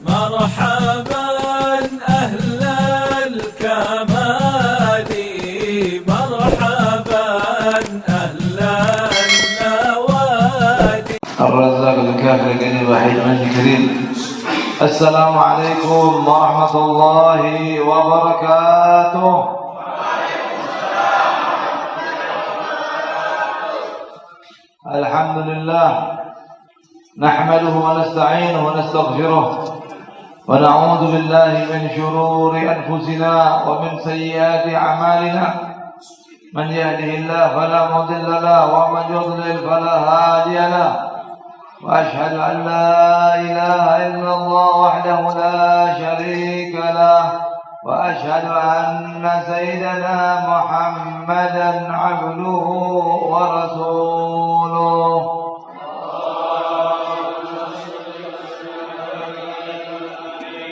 مرحبا أهل الكمال، مرحبا أهل النوادي. الرزاق الكافر الكريم الوحيد من الكريم. السلام عليكم ورحمة الله وبركاته. الحمد لله نحمده ونستعينه ونستغفره ونعوذ بالله من شرور أنفسنا ومن سيئات أعمالنا. من يهده الله فلا مضل له ومن يضلل فلا هادي له. وأشهد أن لا إله إلا الله وحده لا شريك له. وأشهد أن سيدنا محمدا عبده ورسوله.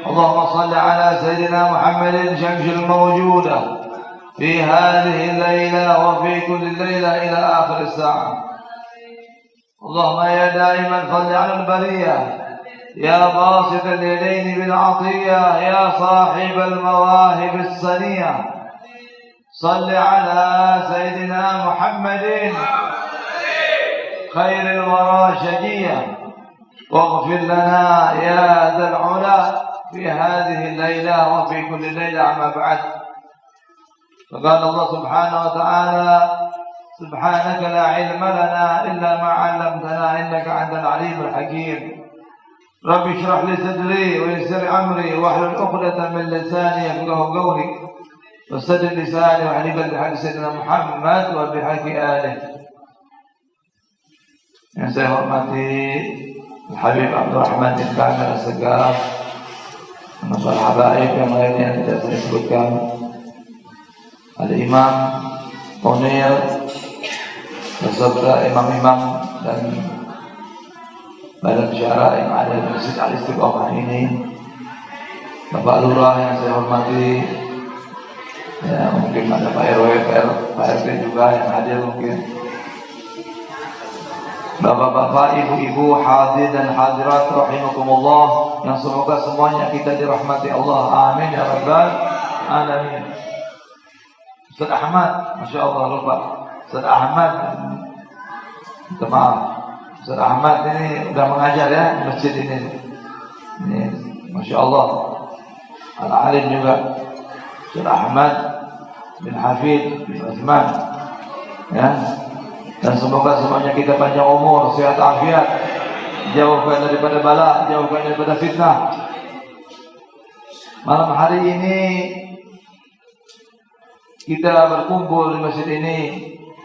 اللهم صل على سيدنا محمد شمس الموجودة في هذه الليلة وفي كل ليلة إلى آخر الساعة. اللهم يا دائما صل على البرية، يا باسط اليدين بالعطية، يا صاحب المواهب السنية، صل على سيدنا محمد خير الورى شجية، واغفر لنا يا ذا العلا في هذه الليلة وفي كل ليلة. أما بعد، فقال الله سبحانه وتعالى: سبحانك لا علم لنا إلا ما علمتنا إنك أنت العليم الحكيم. رب اشرح لي صدري ويسر أمري واحلل عقدة من لساني يفقهوا قولي وسدد لساني واحلل بحق سيدنا Muhammad wa bihaqi alihi. Yang saya hormati Habib Abdurrahman bin Kamil As-Segaf, para habaib yang lainnya yang tidak saya sebutkan, Al-Imam Munir beserta imam-imam dan badan syara yang ada di Masjid Al-Istiqomah ini, Bapak Lurah yang saya hormati, ya mungkin ada Pak RW, Pak RT juga yang hadir mungkin, Bapak-bapak, ibu-ibu, hadir dan hadirat rahimakumullah, yang semoga semuanya kita dirahmati Allah. Amin ya rabbal alamin. Ustaz Ahmad, Masya Allah lupa. Ustaz Ahmad, minta maaf. Ustaz Ahmad ini udah mengajar ya di masjid ini. Ini Masya Allah, al-alim juga. Ustaz Ahmad bin Hafid bin Uthman, ya. Dan semoga semuanya kita panjang umur, sehat afiat, jauhkan daripada bala, jauhkan daripada fitnah. Malam hari ini kita berkumpul di masjid ini.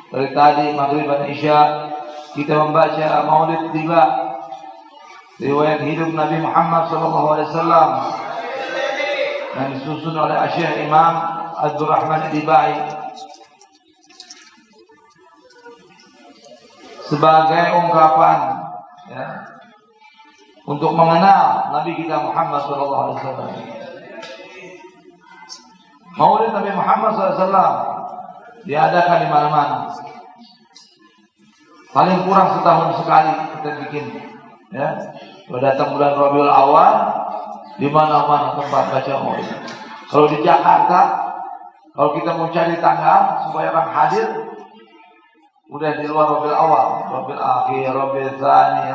Dari tadi maghrib dan isya kita membaca Maulid Tiba, riwayat hidup Nabi Muhammad SAW, yang disusun oleh Syekh Imam Abdurrahman Dibai sebagai ungkapan, ya, untuk mengenal Nabi kita Muhammad SAW. Maulid Nabi Muhammad SAW diadakan di mana-mana. Paling kurang setahun sekali kita bikin, ya. Kalau datang bulan Rabiul Awal, di mana-mana tempat baca Maulid. Kalau di Jakarta, kalau kita mau cari tanggal supaya orang hadir, udah di luar Rabiul Awal, Rabiul Akhir, Rabiul Tsani,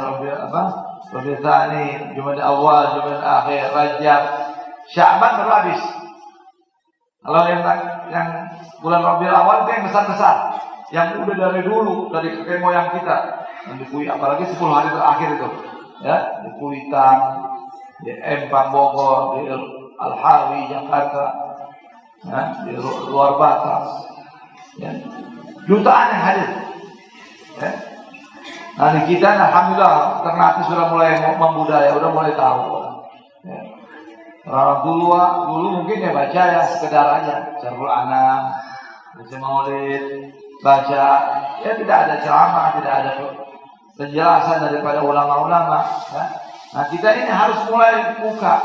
Rabiul Tsani, Jumadil Awal, Jumadil Akhir, Rajab, Sya'ban baru habis. Kalau yang bulan Rabiul Awal itu yang besar-besar, yang udah dari dulu, dari kakek moyang kita, yang di Kuitang, apalagi 10 hari terakhir itu, ya, di Kuitang, di Empang Bogor, di Al-Harwi Jakarta, ya, di luar Batas, ya, jutaan yang hadir. Ya. Nah di kita alhamdulillah Ternate sudah mulai membudaya, udah mulai tahu. Ya. Orang dulu mungkin ya baca ya sekedar aja, Syarhul Anam, baca Maulid, baca, ya tidak ada ceramah, tidak ada penjelasan daripada ulama-ulama. Ya. Nah kita ini harus mulai buka.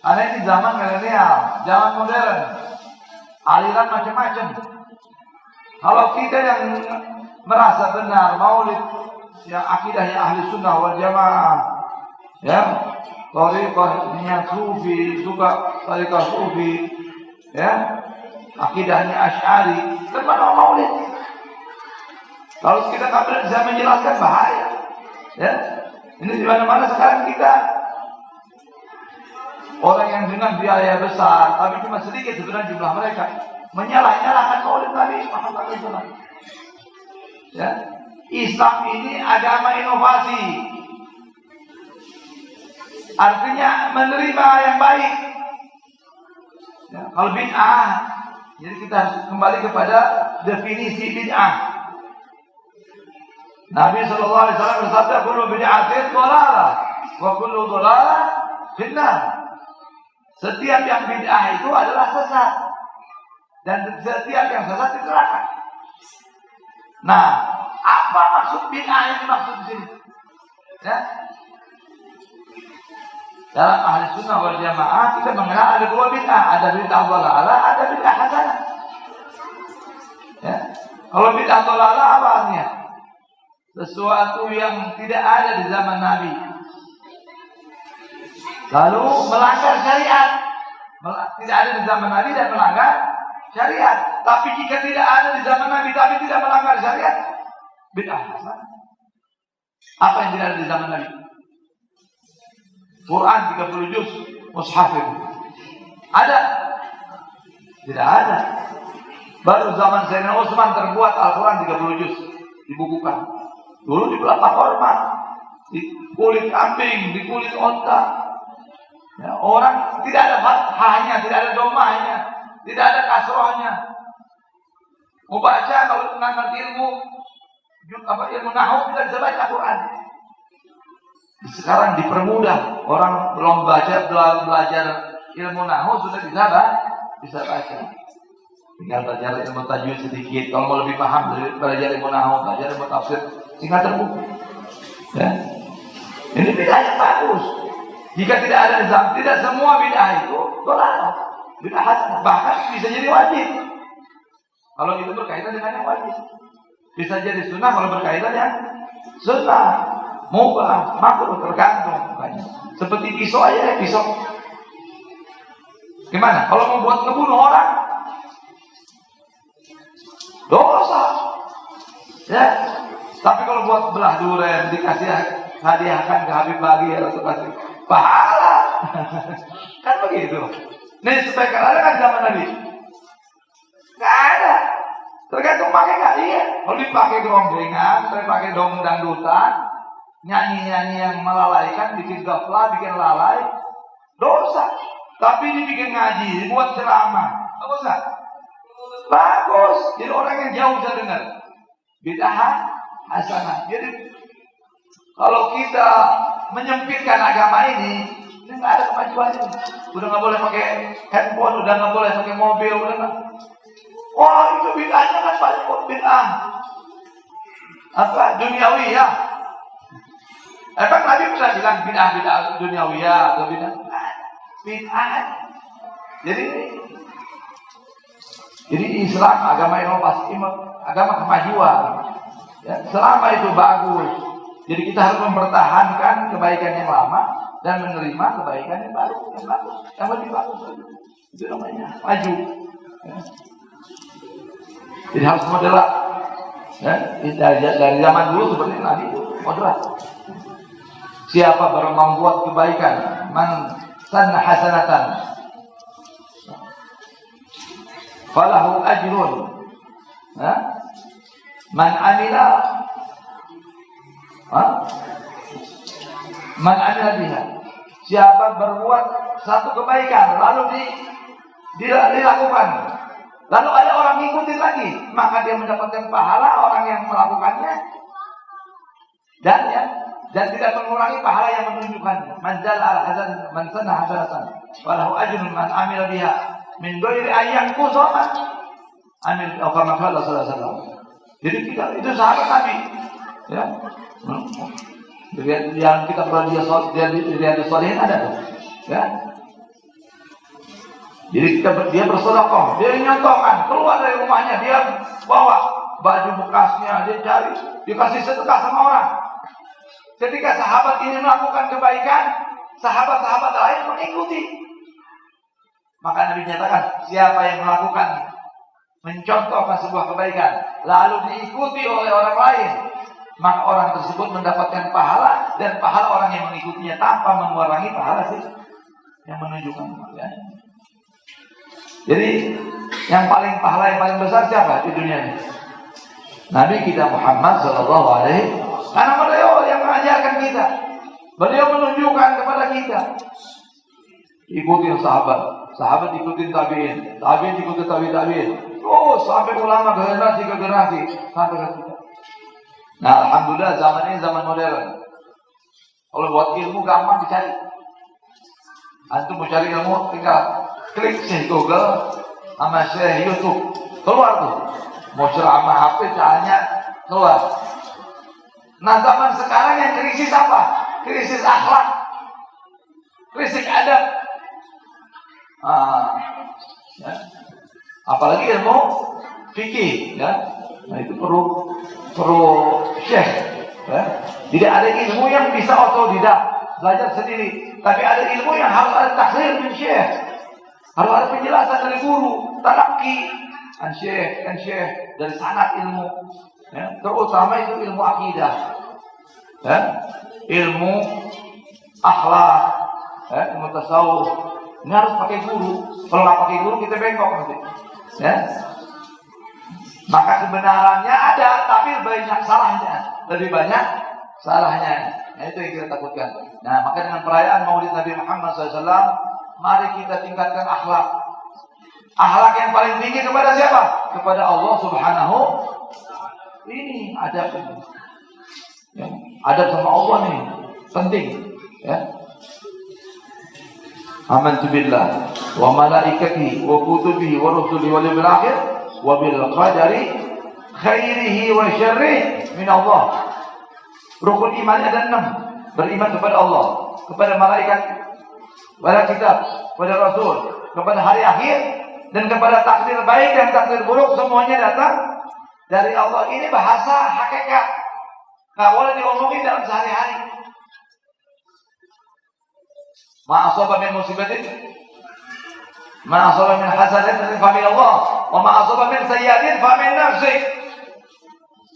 Karena ini zaman milenial, zaman modern, aliran macam-macam. Kalau kita yang merasa benar Maulid yang akidahnya ahli sunnah wal jamaah, ya, thariqahnya sufi, suka thariqah sufi, ya, akidahnya Asy'ari, kemana maulid? Kalau kita nggak bisa menjelaskan bahaya, ya. Ini di mana-mana sekarang kita orang yang dengan biaya besar, tapi cuma sedikit sebenarnya jumlah mereka, menyalahkan maulid Nabi Muhammad SAW. Ya, Islam ini agama inovasi, artinya menerima yang baik. Ya, kalau bid'ah, jadi kita harus kembali kepada definisi bid'ah. Nabi SAW bersabda, kullu bid'atin dhalalah wa kullu dhalalah finnar. Setiap yang bid'ah itu adalah sesat, dan setiap yang sesat itu neraka. Nah, apa maksud bid'ah yang dimaksud di sini? Ya. Dalam ahli sunnah wal jamaah kita mengenal ada dua bid'ah, ada bid'ah dhalalah, ada bid'ah hasanah. Ya. Kalau bid'ah dhalalah apa artinya? Sesuatu yang tidak ada di zaman Nabi, lalu melanggar syariat. Tidak ada di zaman Nabi dan melanggar syariat. Tapi jika tidak ada di zaman Nabi tapi tidak melanggar syariat, bid'ah hasanah. Apa yang tidak ada di zaman Nabi? Quran 30 juz, mushaf. Ada? Tidak ada. Baru zaman Sayyidina Utsman terbuat Al-Quran 30 juz, dibukukan. Dulu di belakang hormat, di kulit kambing, di kulit onta. Ya, orang tidak ada fathahnya, tidak ada domahnya, tidak ada kasrohnya. Mau baca kalau mengenal ilmu nahu tidak bisa baca Quran. Sekarang dipermudah, orang belum belajar ilmu nahu sudah bisa baca. Tinggal belajar ilmu tajwid sedikit. Kalau mau lebih paham dari belajar ilmu nahu, belajar ilmu tafsir, tinggal terbuka. Ya. Ini bid'ah yang bagus. Jika tidak ada Islam, tidak semua bid'ah itu dhalalah, bid'ah hasanah, bahkan bisa jadi wajib. Kalau itu berkaitan dengan yang wajib, bisa jadi sunnah kalau berkaitan yang sunnah, mubah, makruh, tergantung. Seperti pisau aja, pisau. Gimana? Kalau membuat ngebunuh orang, dosa. Ya. Tapi kalau buat belah durian dikasih hadiahkan ke Habib Bagi atau kasih pahala. Kan begitu. Nih sebaiknya ada kan zaman Nabi? Nggak ada. Tergantung pakai nggak? Iya. Kalau dipakai gerombengan, dipakai dong dangdutan, nyanyi-nyanyi yang melalaikan, bikin gaflah, bikin lalai, dosa. Tapi dibikin ngaji, dibuat ceramah, bagus nggak? Bagus. Jadi orang yang jauh bisa dengar. Bid'ah hasanah. Jadi kalau kita menyempitkan agama ini nggak ada kemajuannya. Udah nggak boleh pakai handphone, udah nggak boleh pakai mobil, udah nggak. Wah itu bid'ahnya kan banyak kok bid'ah. Apa duniawi ya? Emang Nabi pernah bilang bid'ah duniawi ya atau bid'ah? Jadi Islam agama inovasi, agama kemajuan. Ya, selama itu bagus. Jadi kita harus mempertahankan kebaikan yang lama dan menerima kebaikan yang baru, yang bagus, yang lebih bagus. Itu namanya maju. Ya. Jadi harus moderat. Ya, dari zaman dulu seperti Nabi itu moderat. Siapa baru membuat kebaikan, man sanna hasanatan, falahu ajrun. Man amila biha. Siapa berbuat satu kebaikan lalu dilakukan, lalu ada orang ngikutin lagi, maka dia mendapatkan pahala orang yang melakukannya dan tidak mengurangi pahala yang menunjukkannya. Man jalla al-hasan man sanna hasanatan walahu ajrun man amila biha min ghairi ayyan kusama. Amin. Kama qala sallallahu alaihi wasallam. Jadi kita itu sahabat Nabi, ya. Yang kita lihat di Shalihin ada tuh, ya. Jadi dia bersedekah, dia nyontohkan keluar dari rumahnya, dia bawa baju bekasnya, dia cari, dia kasih sedekah sama orang. Ketika sahabat ini melakukan kebaikan, sahabat-sahabat lain mengikuti. Maka Nabi nyatakan, siapa yang melakukan, mencontohkan sebuah kebaikan, lalu diikuti oleh orang lain, maka orang tersebut mendapatkan pahala, dan pahala orang yang mengikutinya tanpa mengurangi pahala yang menunjukkan. Ya. Jadi yang paling pahala yang paling besar siapa di dunia ini? Nabi kita Muhammad Sallallahu Alaihi Wasallam. Karena beliau yang mengajarkan kita, beliau menunjukkan kepada kita. Ikutin sahabat, sahabat ikutin tabiin, tabiin ikutin tabiin. Oh, sampai ulama generasi ke generasi sampai ke kita. Nah, alhamdulillah zaman ini zaman modern. Kalau buat ilmu gampang dicari. Antum mau cari ilmu tinggal klik sih Google sama Syekh YouTube, keluar tuh. Mau ceramah apa caranya keluar. Nah, zaman sekarang yang krisis apa? Krisis akhlak, krisis adab. Ya. Apalagi ilmu fikih, ya. Nah, itu perlu syekh, ya. Tidak ada ilmu yang bisa otodidak belajar sendiri, tapi ada ilmu yang harus ada takhrir min syekh, harus ada penjelasan dari guru, talaqi an syekh dari sanad ilmu, ya. Terutama itu ilmu akidah, ya. Ilmu akhlak, ya. Ilmu tasawuf. Ini harus pakai guru. Kalau nggak pakai guru kita bengkok nanti. Ya. Maka kebenarannya ada, tapi banyak salahnya. Lebih banyak salahnya. Nah, itu yang kita takutkan. Nah, maka dengan perayaan Maulid Nabi Muhammad SAW, mari kita tingkatkan akhlak. Akhlak yang paling tinggi kepada siapa? Kepada Allah Subhanahu. Ini adab. Ya. Adab sama Allah nih penting. Ya. Amantu billah wa malaikatihi wa kutubihi wa rusulihi wal yawmil akhir wa bil qadari khairihi wa syarrihi min Allah. Rukun iman ada 6. Beriman kepada Allah, kepada malaikat, kepada kitab, kepada rasul, kepada hari akhir, dan kepada takdir baik dan takdir buruk, semuanya datang dari Allah. Ini bahasa hakikat, nggak boleh diomongin dalam sehari-hari. Ma'asaba min musibatin, ma'asaba min hasanatin fa min Allah, wa ma'asaba min sayyi'atin fa min nafsik.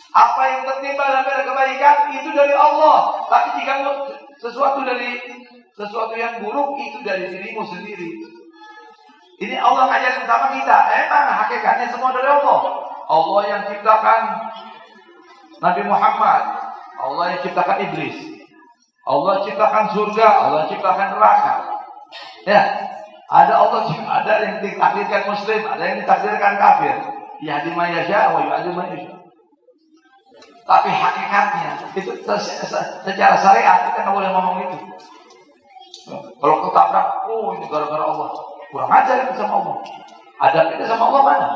Apa yang tertimpa daripada kebaikan itu dari Allah, tapi jika sesuatu yang buruk itu dari dirimu sendiri. Ini Allah ngajarin sama kita. Emang hakikatnya semua dari Allah. Allah yang ciptakan Nabi Muhammad, Allah yang ciptakan iblis, Allah ciptakan surga, Allah ciptakan neraka. Ya, ada yang ditakdirkan muslim, ada yang ditakdirkan kafir. Yahdi man yasha wa yu'adhibu man yasha. Tapi hakikatnya itu secara syariat kita nggak boleh ngomong itu. Kalau ketabrak, oh ini gara-gara Allah. Kurang ajar itu sama Allah. Adab itu sama Allah mana?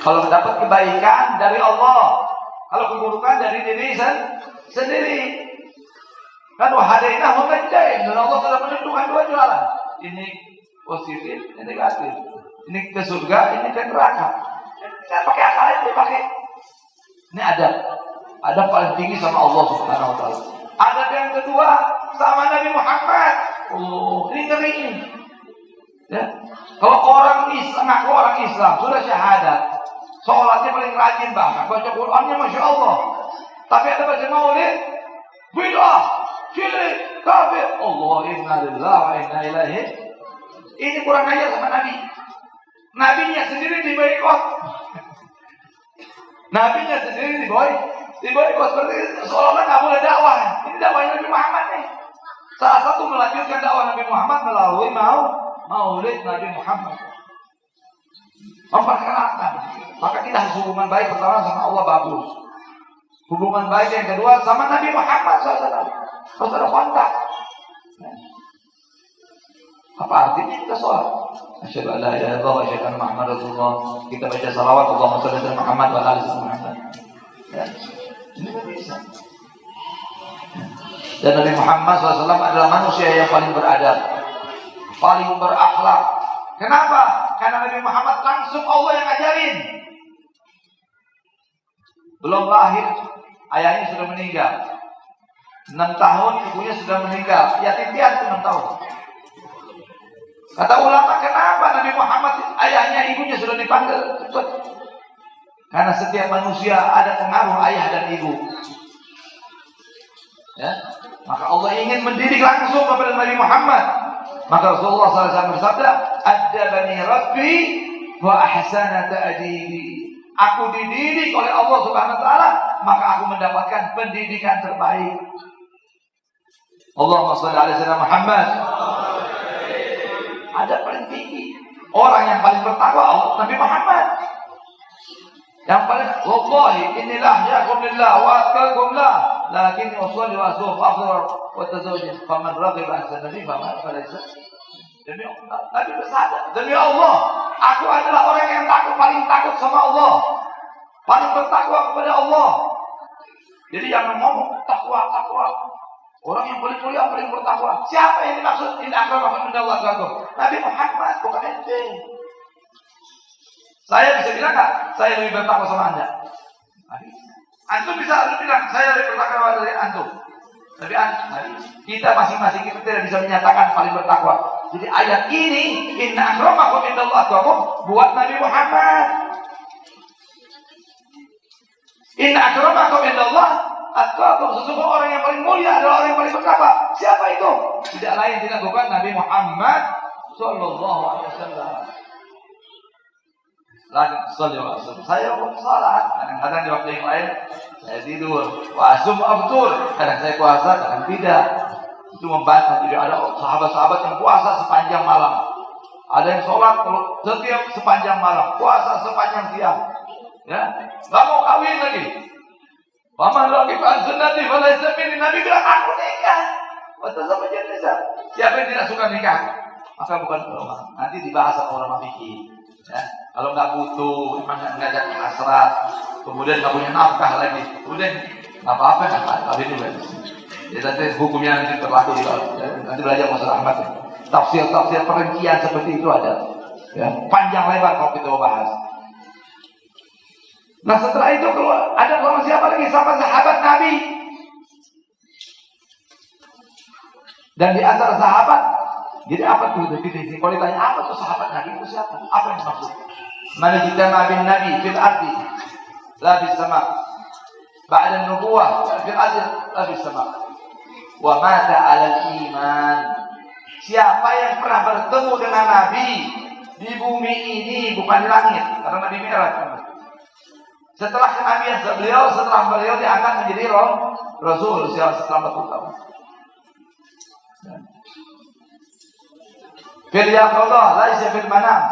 Kalau mendapat kebaikan dari Allah, kalau keburukan dari diri sendiri. Kan wahadainah membedain, dan Allah telah menentukan 2 jalan. Ini positif, ini negatif. Ini ke surga, ini ke neraka. Saya pakai akal itu pakai. Ini adab paling tinggi sama Allah Subhanahu wa taala. Adab yang kedua sama Nabi Muhammad. Oh, ini ngeri ini. Ya. Kalau orang Islam, ngaku orang Islam, sudah syahadat, sholatnya paling rajin banget, baca Qur'annya Masya Allah. Tapi ada baca maulid, bid'ah, syirik, kafir. Allah inna lillahi wa inna ilaihi. Ini kurang ajar sama Nabi. Nabinya sendiri diboikot. Nabinya sendiri diboikot seperti seolah-olah nggak boleh dakwah. Ini dakwahnya Nabi Muhammad nih. Salah satu melanjutkan dakwah Nabi Muhammad melalui maulid Nabi Muhammad. Memperkenalkan. Maka kita harus hubungan baik pertama sama Allah bagus. Hubungan baik yang kedua sama Nabi Muhammad SAW. Harus ada kontak. Apa artinya kita sholat? Asyhadu an la ilaha illallah wa asyhadu anna Muhammadar Rasulullah. Kita baca salawat Allahumma shalli ala Muhammad wa ala ali Muhammad. Ya. Ini kan bisa. Dan Nabi Muhammad SAW adalah manusia yang paling beradab, paling berakhlak. Kenapa? Karena Nabi Muhammad langsung Allah yang ngajarin. Belum lahir, ayahnya sudah meninggal. 6 tahun ibunya sudah meninggal. Yatim piatu 6 tahun. Kata ulama, kenapa Nabi Muhammad ayahnya ibunya sudah dipanggil cepat? Karena setiap manusia ada pengaruh ayah dan ibu. Ya, maka Allah ingin mendidik langsung kepada Nabi Muhammad. Maka Rasulullah SAW bersabda, "Adabani Rabbi wa ahsana ta'dibi." Aku dididik oleh Allah Subhanahu wa taala, maka aku mendapatkan pendidikan terbaik. Allahumma shalli ala sayyidina Muhammad. Ada paling tinggi. Orang yang paling bertakwa Allah Nabi Muhammad. Yang paling wallahi inilah yakum lillah wa atqakum lah. Lakin usolli wa asum wa afdhar wa tazawwaj. Faman raghiba an sunnati faman falaysa. Demi Allah, Nabi bersabda, demi Allah, aku adalah orang yang paling takut sama Allah, paling bertakwa kepada Allah. Jadi yang ngomong takwa. Orang yang paling mulia, paling bertakwa. Siapa yang dimaksud? Ini akramakum minallah ta'ala. Nabi Muhammad, bukan ente. Saya bisa bilang nggak? Saya lebih bertakwa sama Anda. Antum bisa bilang saya lebih bertakwa dari antum. Tapi kita masing-masing kita tidak bisa menyatakan paling bertakwa. Jadi ayat ini inna akramakum indallahi atqakum buat Nabi Muhammad. Inna akramakum indallahi atqakum, sesungguhnya orang yang paling mulia adalah orang yang paling bertakwa. Siapa itu? Tidak lain tidak bukan Nabi Muhammad sallallahu alaihi wasallam. Lagi sallallahu alaihi wasallam. Saya pun salat, kadang-kadang di waktu yang lain saya tidur. Wa asum aftur, kadang saya puasa, kadang tidak. Itu membantah. Jadi ada sahabat-sahabat yang puasa sepanjang malam. Ada yang sholat setiap sepanjang malam, puasa sepanjang siang. Ya, nggak mau kawin lagi. Paman lagi kan sunnati, falaysa minni. Nabi bilang aku nikah. Waktu sama jenazah. Siapa yang tidak suka nikah? Maka bukan ulama. Nanti dibahas sama ulama fikih. Ya, kalau nggak butuh, memang nggak ada hasrat, kemudian nggak punya nafkah lagi, kemudian nggak apa-apa, tapi itu lagi. Jadi nanti hukumnya nanti berlaku di nanti belajar masalah Ahmad. Tafsir perincian seperti itu ada, ya, panjang lebar kalau kita bahas. Nah setelah itu keluar, ada orang siapa lagi? Sama sahabat Nabi. Dan di antara sahabat, jadi apa tuh definisi? Kalau ditanya apa tuh sahabat Nabi itu siapa? Apa yang dimaksud? Man ijtama bin Nabi fil ardi la bis sama. Ba'da nubuwah fil ardi la bis sama. Wa mata 'alal iman. Siapa yang pernah bertemu dengan Nabi di bumi ini, bukan di langit, karena Nabi Mi'raj. Setelah kenabian setelah beliau diangkat menjadi Rasul setelah 40 tahun. Fil yaqظah laisa fil manam.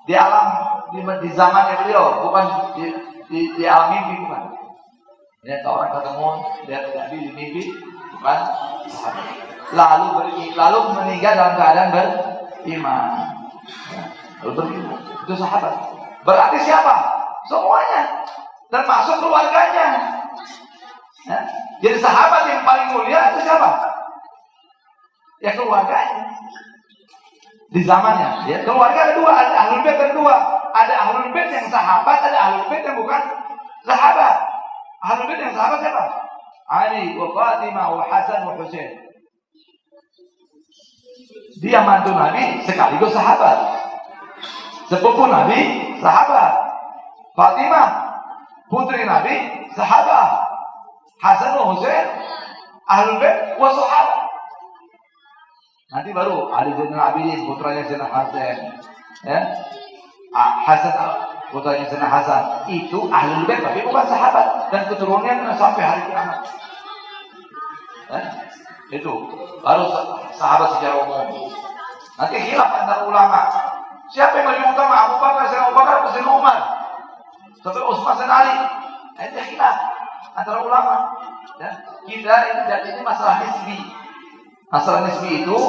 Di alam di zamannya beliau, bukan di alam mimpi, bukan. Ya, orang ketemu dia Nabi di mimpi, bukan sahabat. Lalu meninggal dalam keadaan beriman. Ya, lalu beriman. Itu sahabat. Berarti siapa? Semuanya, termasuk keluarganya. Ya. Jadi sahabat yang paling mulia itu siapa? Ya keluarganya. Di zamannya, ya, keluarga ada dua, ada ahlul bait ada dua. Ada ahlul bait yang sahabat, ada ahlul bait yang bukan sahabat. Ahlul bait yang sahabat siapa? Ali wa Fatimah wa Hasan wa Husain. Dia mantu Nabi sekaligus sahabat. Sepupu Nabi sahabat. Fatimah putri Nabi sahabat. Hasan wa Husain ahlul bait wa sahabat. Nanti baru Ali Zainal Abidin putranya Sayyidina Hasan, ya, Hasan putranya Sayyidina Hasan itu ahlul bait tapi bukan sahabat dan keturunannya sampai hari kiamat. Itu baru sahabat secara umum. Nanti khilaf antara ulama. Siapa yang lebih utama? Abu Bakar, Sayyidina Umar, sampai Utsman dan Ali. Itu khilaf antara ulama. Ya, kita ini masalah nisbi. Masalah nisbi itu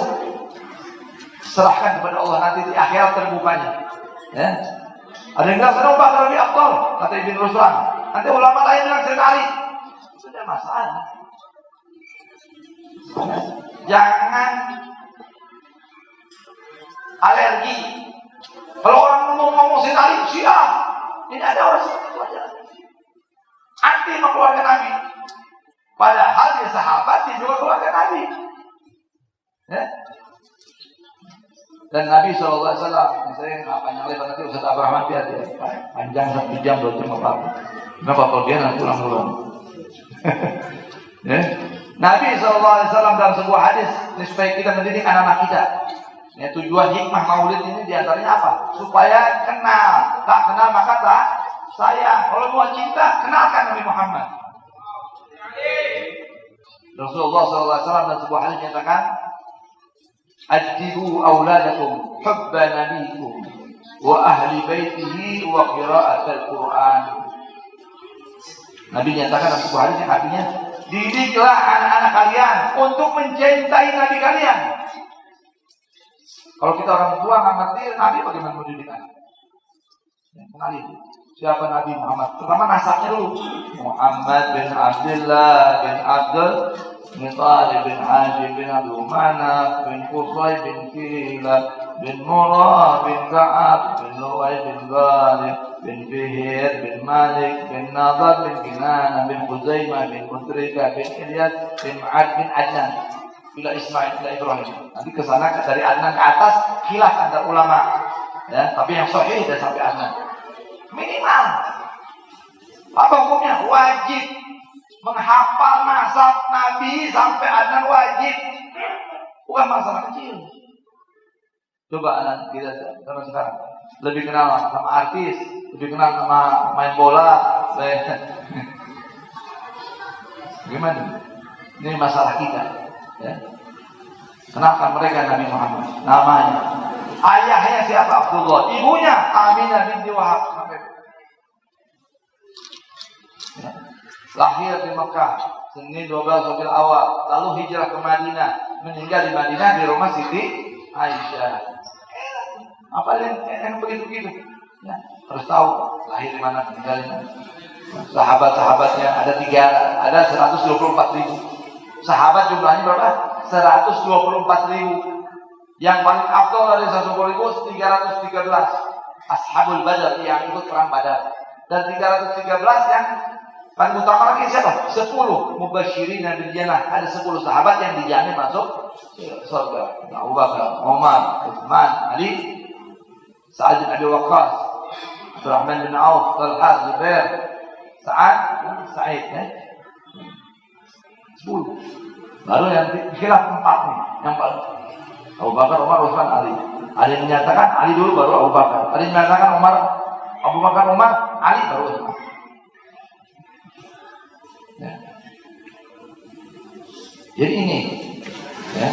serahkan kepada Allah nanti di akhirat terbukanya. Ya. Ada yang bilang Sayyidina Bakar lebih afdal, kata Ibn Ruslan. Nanti ulama lain bilang Sayyidina Ali. Itu tidak masalah. Jangan alergi. Kalau orang ngomong Sayyidina Ali, siap. Tidak ada orang seperti itu aja. Anti sama keluarga Nabi. Padahal dia sahabat, dia juga keluarga Nabi. Ya? Dan Nabi SAW, saya nggak panjang lebar nanti Ustaz Abraham hati-hati ya. Panjang 1 jam 2 jam apa? Kenapa kalau dia nanti pulang-pulang? Ya? Nabi SAW dalam sebuah hadis supaya kita mendidik anak-anak kita. Ya, tujuan hikmah maulid ini diantaranya apa? Supaya kenal. Tak kenal maka tak sayang. Kalau mau cinta, kenalkan Nabi Muhammad. Rasulullah SAW dalam sebuah hadis menyatakan, "Addibu auladakum hubba nabiyikum wa ahli baitihi wa qira'atul Qur'an." Nabi nyatakan dalam sebuah hadis yang artinya, didiklah anak-anak kalian untuk mencintai Nabi kalian. Kalau kita orang tua nggak ngerti Nabi, bagaimana mau didik anak? Ya, kenalin siapa Nabi Muhammad. Pertama nasabnya dulu. Muhammad bin Abdullah bin Abdul Muttalib bin Hashim bin Abdul Manaf bin Qusay bin Kilab bin Murrah bin Ka'ab bin Lu'ay bin Ghalib bin Fihir bin Malik bin Nadar bin Kinana bin Khuzaimah bin Mutrika bin Ilyas bin Ma'ad bin Adnan bila Ismail bila Ibrahim. Nanti ke sana dari Adnan ke atas khilaf antar ulama. Ya, tapi yang sahih sudah sampai Adnan. Minimal. Apa hukumnya? Wajib menghafal nasab Nabi sampai Adnan, wajib. Bukan masalah kecil. Coba anak kita sama sekarang lebih kenal sama artis, lebih kenal sama main bola. Gimana? Ini masalah kita. Ya. Kenalkan mereka Nabi Muhammad. Namanya. Ayahnya siapa? Abdullah. Ibunya Aminah binti Wahab. Ya. Lahir di Mekah Senin 12 Rabiul Awal, lalu hijrah ke Madinah, meninggal di Madinah di rumah Siti Aisyah. Apa yang begitu-begitu? Ya, harus tahu lahir di mana, meninggal di mana. Sahabat-sahabatnya ada 124.000. Sahabat jumlahnya berapa? 124.000. Yang paling afdal dari 120.000 313 Ashabul Badar yang ikut perang Badar. Dan 313 yang paling utama lagi siapa? 10 mubasyirin bil jannah. Ada 10 sahabat yang dijamin masuk surga. Abu Bakar, Umar, Utsman, Ali, Sa'ad bin Abi Waqqas, Abdurrahman bin Auf, Talha, Zubair, Sa'id, ya. 10. Baru yang khilaf 4 nih, yang paling Abu Bakar, Umar, Utsman, Ali. Ada yang menyatakan Ali dulu baru Abu Bakar. Ada yang menyatakan Abu Bakar, Umar, Ali baru Utsman. Ya. Jadi ini, ya,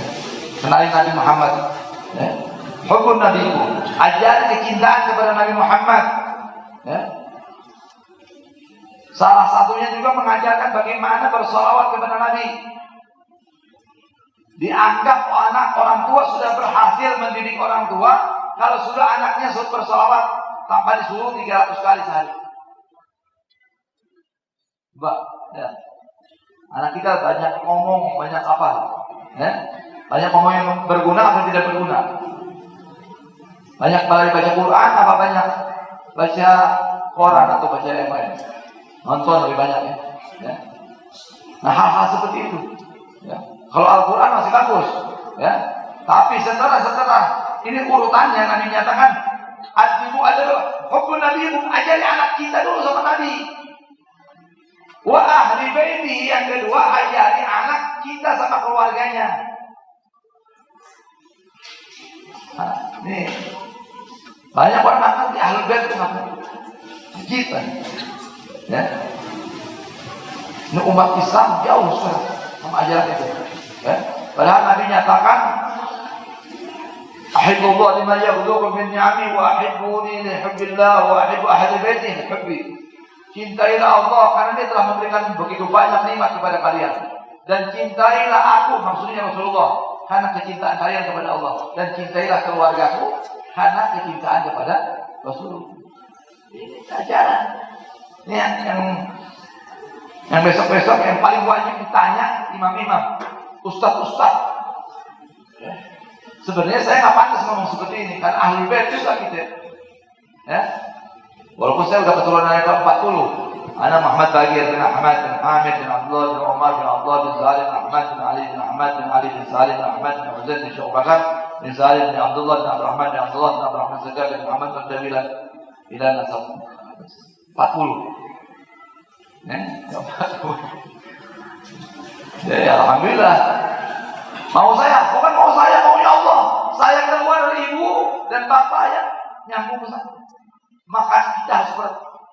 kenalin Nabi Muhammad. Ya. Hukum Nabi, ajaran kecintaan kepada Nabi Muhammad. Ya. Salah satunya juga mengajarkan bagaimana bersolawat kepada Nabi. Dianggap orang tua sudah berhasil mendidik orang tua kalau sudah anaknya sudah bersolawat tanpa disuruh 300 kali sehari. Ya. Anak kita banyak ngomong, banyak apa, ya? Banyak ngomong yang berguna atau tidak berguna. Banyak baca Quran apa banyak baca koran atau baca yang lain. Nonton lebih banyak ya. Nah hal-hal seperti itu. Ya. Kalau Al-Quran masih bagus, ya. Tapi setelah ini urutannya Nabi nyatakan, adibu adalah hukum Nabi, ajari anak kita dulu sama Nabi. Wa ahli baiti, yang kedua ajari anak kita sama keluarganya. Nah, ini banyak orang ngerti ahli bait itu kita, ya. Ini umat Islam jauh sekarang sama ajaran itu. Ya. Padahal Nabi nyatakan, ahibbullah lima yaghdukum min ni'ami wa ahibbuni li hubbillah wa ahibbu ahli baiti li hubbi. Cintailah Allah karena Dia telah memberikan begitu banyak nikmat kepada kalian, dan cintailah aku, maksudnya Rasulullah, karena kecintaan kalian kepada Allah, dan cintailah keluargaku karena kecintaan kepada Rasulullah. Ini ajaran. Ini yang besok-besok yang paling wajib ditanya imam-imam, ustaz-ustaz. Ya. Sebenarnya saya nggak pantas ngomong seperti ini, karena ahli bait juga gitu ya. Walaupun saya udah keturunan yang ke-40, Ana Muhammad Bagir bin Ahmad bin Hamid bin Abdullah bin Umar bin Abdullah bin Salim bin Ahmad bin Ali bin Ahmad bin Ali bin Salim bin Ahmad bin Huzain bin Syu'bakar bin Salim bin Abdullah bin Abdurrahman bin Abdullah bin Abdurrahman Zagar bin Muhammad bin Jamilan ila nasab 40. Ya, alhamdulillah. Mau saya, bukan mau saya, maunya Allah. Saya keluar dari ibu dan bapak yang nyambung ke sana. Maka kita harus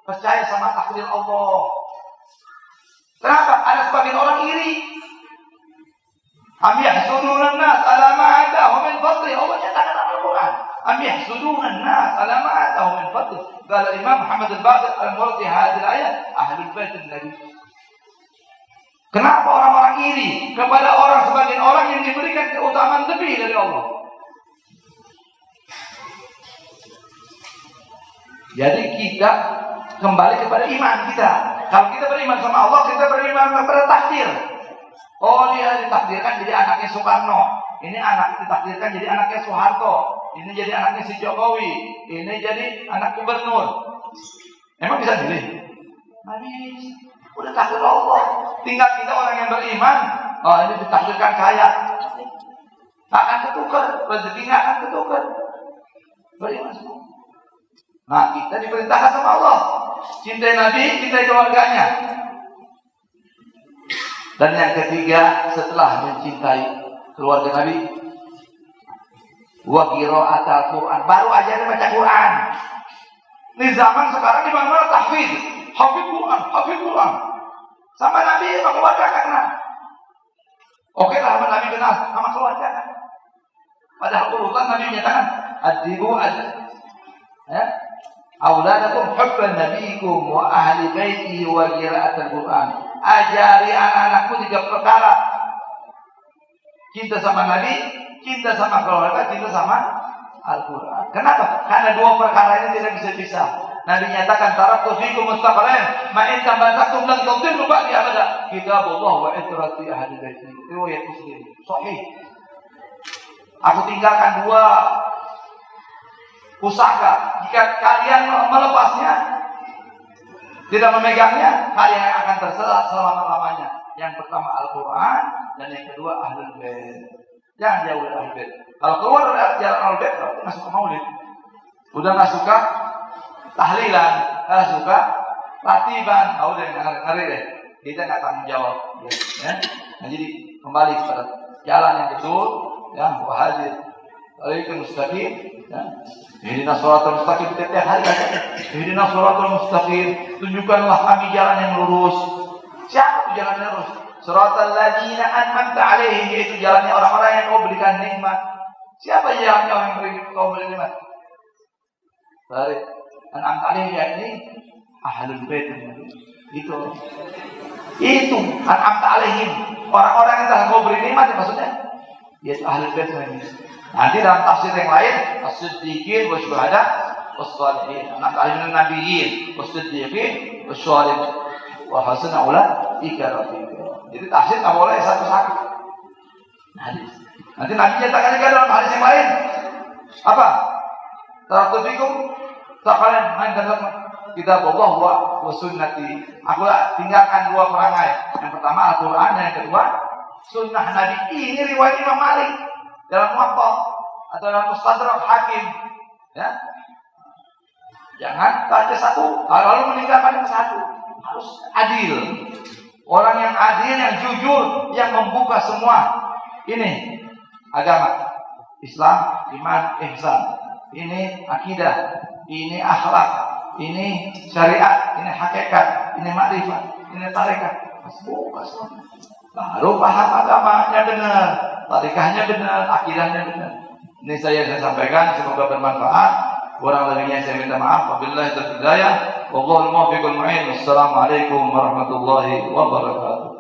percaya sama takdir Allah. Kenapa? Ada sebagian orang iri. Am yahsuduna an-nas ala ma atahum min fadli. Allah nyatakan dalam Al-Quran. Am yahsuduna an-nas ala ma atahum min fadli. Qala Imam Muhammad al-Baqir al-Murti hadhihi al-ayat ahlul bait an-nabi. Kenapa orang-orang iri kepada orang sebagian orang yang diberikan keutamaan lebih dari Allah? Jadi kita kembali kepada iman kita. Kalau kita beriman sama Allah, kita beriman kepada takdir. Oh, dia ditakdirkan jadi anaknya Soekarno. Ini anak ditakdirkan jadi anaknya Soeharto. Ini jadi anaknya si Jokowi. Ini jadi anak gubernur. Emang bisa pilih? Habis. Udah takdir Allah. Tinggal kita orang yang beriman. Oh, ini ditakdirkan kaya. Tak akan ketukar. Rezeki nggak akan ketukar. Beriman semua. Nah, kita diperintahkan sama Allah. Cintai Nabi, cintai keluarganya. Dan yang ketiga, setelah mencintai keluarga Nabi, wa qira'at al-Quran. Baru aja baca Quran. Di zaman sekarang di mana-mana tahfidz. Hafidz Quran, hafidz Quran. Sama Nabi, sama keluarga kan kenal. Oke lah, sama Nabi kenal, sama keluarga kan. Padahal urutan Nabi menyatakan, adibu ya, auladakum hubban nabiyikum wa ahli baitihi wa qira'at al-Quran. Ajari anak-anakmu 3 perkara. Cinta sama Nabi, cinta sama keluarga, cinta sama Al-Quran. Kenapa? Karena 2 perkara ini tidak bisa pisah. Nabi nyatakan taraktu fikum mustaqalain ma in tamassakum lan tadillu ba'di abada. Kitabullah wa itrati ahli baiti. Riwayat Muslim. Sahih. Aku tinggalkan 2 pusaka. Jika kalian melepasnya, tidak memegangnya, kalian akan tersesat selama-lamanya. Yang pertama Al-Quran dan yang kedua Ahlul Bait. Jangan jauh dari Ahlul Bait. Kalau keluar dari jalan Ahlul Bait, berarti nggak suka maulid. Udah nggak suka tahlilan, nggak suka latiban. Udah ngeri deh. Kita nggak tanggung jawab. Ya. Nah, jadi kembali kepada jalan yang betul, ya, wahajir. Alaikum mustaqim. Ya. Ihdinas shiratal mustaqim, setiap hari baca. Ihdinas shiratal mustaqim, tunjukkanlah kami jalan yang lurus. Siapa itu jalan yang lurus? Shiratal ladzina an'amta 'alaihim, yaitu jalannya orang-orang yang kau berikan nikmat. Siapa jalannya orang yang kau beri nikmat? Baik, an'amta 'alaihim yakni ahlul bait. Itu an'amta 'alaihim, orang-orang yang telah kau beri nikmat, maksudnya yaitu ahlul bait. Nanti dalam tafsir yang lain, as-siddiqin wa syuhada was-shalihin, anak nabiyyin was-siddiqin was-shalihin wa hasuna ulaika rafiqa. Jadi tafsir enggak boleh satu-satu. Nanti Nabi nyatakan juga dalam hadis yang lain. Apa? Taraktu fikum taqalan man kadzaba kitabullah wa sunnati. Aku tinggalkan 2 perangai. Yang pertama Al-Qur'an, yang kedua sunnah Nabi. Ini riwayat Imam Malik dalam Muwatta atau dalam Mustadrak Hakim, ya. Jangan baca satu lalu meninggalkan yang satu. Harus adil. Orang yang adil, yang jujur, yang membuka semua ini agama Islam, iman, ihsan. Ini akidah, ini akhlak, ini syariat, ini hakikat, ini makrifat, ini tarekat. Buka semua. Baru paham agamanya benar, tarikahnya benar, akidahnya benar. Ini saya sampaikan, semoga bermanfaat. Kurang lebihnya saya minta maaf. Wabillahi taufiq hidayah. Wallahul muwaffiq wal mu'in. Wassalamualaikum warahmatullahi wabarakatuh.